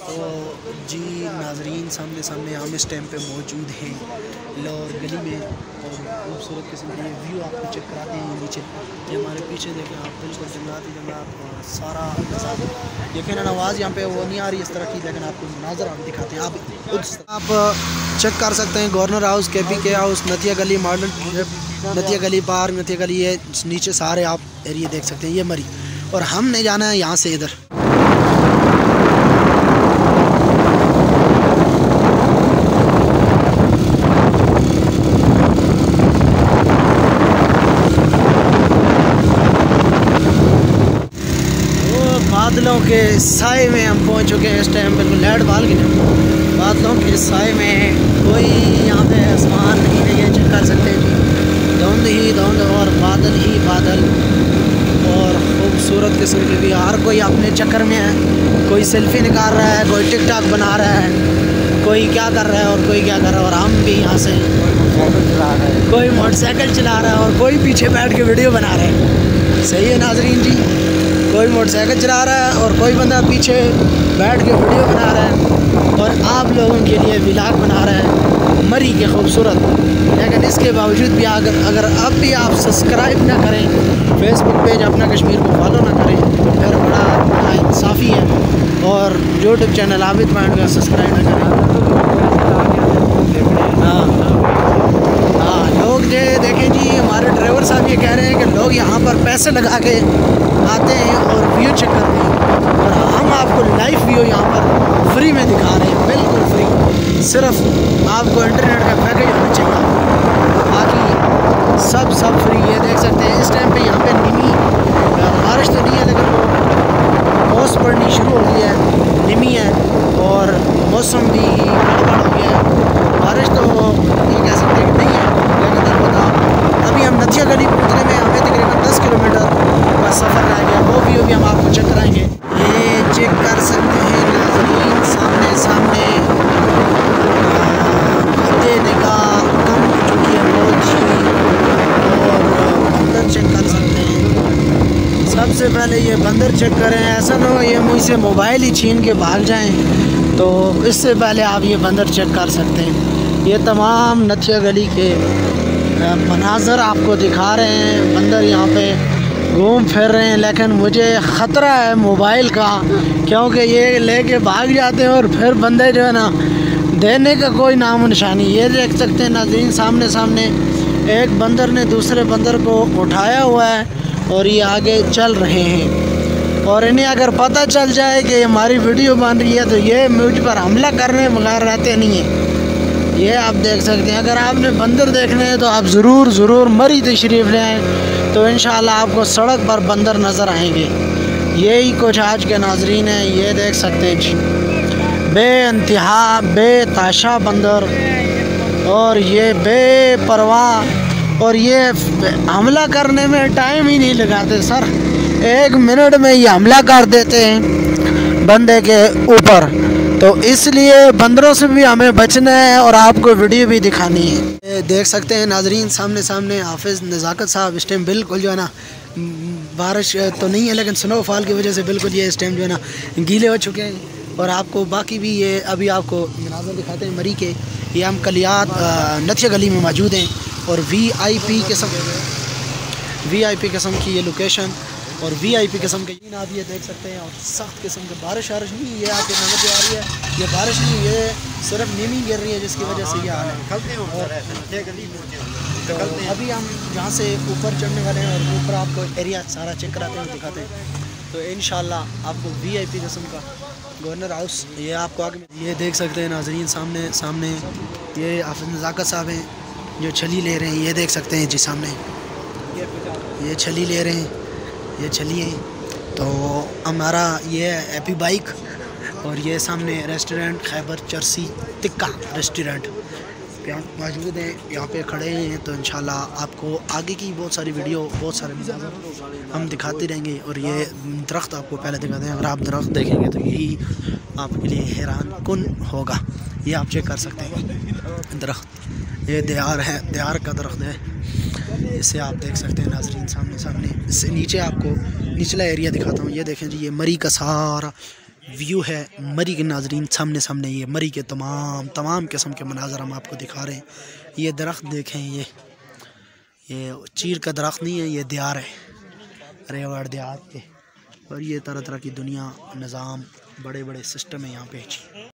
तो जी नाजरीन सामने सामने हम इस टाइम पे मौजूद हैं लाहौर गली में और खूबसूरत किस्म के व्यू आपको चेक कराते हैं नीचे। ये हमारे पीछे देखें आप, बिल्कुल जंगलात ही जंगलात और सारा नज़ारा। यकीनन आवाज़ यहाँ पे वो नहीं आ रही इस तरह की, लेकिन आपको मनाज़र हम दिखाते हैं। आप चेक कर सकते हैं गवर्नर हाउस, KPK हाउस, नथिया गली, मॉडल नथिया गली, पार्क नथिया गली, ये नीचे सारे आप एरिया देख सकते हैं। ये मरी और हमने जाना है यहाँ से इधर। बादलों के साए में हम पहुंच चुके हैं इस टाइम, बिल्कुल लाइट बाल के बादलों के साए में कोई यहाँ पे आसमान नहीं है, ये चेक कर सकते हैं जी। धुंध ही धुंध और बादल ही बादल और खूबसूरत किस्म के भी। हर कोई अपने चक्कर में है, कोई सेल्फी निकाल रहा है, कोई टिकटॉक बना रहा है, कोई क्या कर रहा है और कोई क्या कर रहा है। और हम भी यहाँ से कोई मोटरसाइकिल चला रहा है और कोई पीछे बैठ के वीडियो बना रहा है। सही है नाजरीन जी, कोई मोटरसाइकिल चला रहा है और कोई बंदा पीछे बैठ के वीडियो बना रहा है और आप लोगों के लिए व्लॉग बना रहा है मरी के खूबसूरत। लेकिन इसके बावजूद भी अगर अब भी आप सब्सक्राइब ना करें, फेसबुक पेज अपना कश्मीर को फॉलो ना करें, तो फिर बड़ा नाइंसाफ़ी है। और यूट्यूब चैनल आबिद पॉइंट का सब्सक्राइब ना करें। हाँ लोग जो देखें जी, हमारे ड्राइवर साहब ये कह रहे हैं कि लोग यहाँ पर पैसे लगा के आते हैं और व्यू चेक करते हैं, और हम आपको लाइव व्यू यहाँ पर फ्री में दिखा रहे हैं, बिल्कुल फ्री। सिर्फ आपको इंटरनेट का पैकेज होना चाहिए, बाकी सब फ्री। ये देख सकते हैं इस टाइम पे यहाँ पे निमी, बारिश तो नहीं है लेकिन ओस पड़नी शुरू हो गई है, निमी है और मौसम भी गड़बड़ हो गया है। बारिश तो ये कह सकते हैं कि नहीं है, लेकिन अलबत्ता अभी हम नथिया गली पहुँचने में हमें तकरीबन 10 किलोमीटर का सफ़र रह गया। वो व्यू भी हम आपको चेक कराएंगे। ये चेक कर सकते हैं नाज़रीन, सामने सामने निगाह कम हो चुकी है बहुत ही, और बंदर चेक कर सकते हैं। सबसे पहले ये बंदर चेक करें, ऐसा ना हो ये मुझसे मोबाइल ही छीन के भाग जाएं, तो इससे पहले आप ये बंदर चेक कर सकते हैं। ये तमाम नथिया गली के मनाज़र आपको दिखा रहे हैं। बंदर यहाँ पे घूम फिर रहे हैं, लेकिन मुझे ख़तरा है मोबाइल का, क्योंकि ये लेके भाग जाते हैं और फिर बंदे जो है ना देने का कोई नाम निशानी। ये देख सकते हैं नाज़रीन, सामने सामने एक बंदर ने दूसरे बंदर को उठाया हुआ है और ये आगे चल रहे हैं। और इन्हें अगर पता चल जाए कि हमारी वीडियो बन रही है तो ये मुझ पर हमला करने बगैर रहते नहीं हैं। ये आप देख सकते हैं। अगर आपने बंदर देखने हैं तो आप ज़रूर मरी तशरीफ़ ले आएँ, तो इंशाल्लाह आपको सड़क पर बंदर नज़र आएंगे। यही कुछ आज के नाजरीन हैं। ये देख सकते हैं जी, बेइंतहा बेताशा बंदर, और ये बेपरवाह, और ये हमला करने में टाइम ही नहीं लगाते सर, 1 मिनट में ये हमला कर देते हैं बंदे के ऊपर। तो इसलिए बंदरों से भी हमें बचना है और आपको वीडियो भी दिखानी है। देख सकते हैं नाजरीन, सामने सामने हाफिज़ नज़ाकत साहब इस टाइम बिल्कुल जो है ना, बारिश तो नहीं है लेकिन स्नोफॉल की वजह से बिल्कुल ये इस टाइम जो है ना गीले हो चुके हैं। और आपको बाकी भी ये अभी आपको मनाज़र दिखाते हैं मरी के। ये हम कलियात नथिया गली में मौजूद हैं और VIP किस्म की ये लोकेशन और VIP किस्म के आप ये देख सकते हैं। और सख्त किस्म के बारिश नहीं, ये आपके नज़र पे आ रही है, ये बारिश नहीं, ये सिर्फ नीमी गिर रही है जिसकी वजह से ये हाल है। तो अभी हम यहाँ से ऊपर चढ़ने वाले हैं और ऊपर आपको एरिया सारा चेक कराते हैं, दिखाते हैं। तो इंशाल्लाह आपको VIP किस्म का गवर्नर हाउस ये आपको आगे ये देख सकते हैं नाजरीन। सामने सामने ये हाफिज़ नज़ाकत साहब हैं जो छली ले रहे हैं। ये देख सकते हैं जी, सामने ये छली ले रहे हैं, ये छली है। तो हमारा ये हैप्पी बाइक और ये सामने रेस्टोरेंट खैबर चरसी टिक्का रेस्टोरेंट यहाँ मौजूद है, यहाँ पे खड़े हैं। तो इंशाल्लाह आपको आगे की बहुत सारी वीडियो, बहुत सारे मज़ार हम दिखाते रहेंगे। और ये दरख्त आपको पहले दिखाते हैं, अगर आप दरख्त देखेंगे तो यही आपके लिए हैरान कुन होगा। ये आप चेक कर सकते हैं दरख्त, ये दियार है, दियार का दरख्त है। इसे आप देख सकते हैं नाजरीन सामने सामने। इससे नीचे आपको निचला एरिया दिखाता हूँ। ये देखें जी, ये मरी का सारा व्यू है मरी के नाजरीन। सामने सामने ये मरी के तमाम किस्म के मनाजर हम आपको दिखा रहे हैं। ये दरख्त देखें, ये चीर का दरख्त नहीं है, ये दियार है, रेवाड़ दियार के। और ये तरह तरह की दुनिया, निज़ाम, बड़े बड़े सिस्टम है यहाँ पे।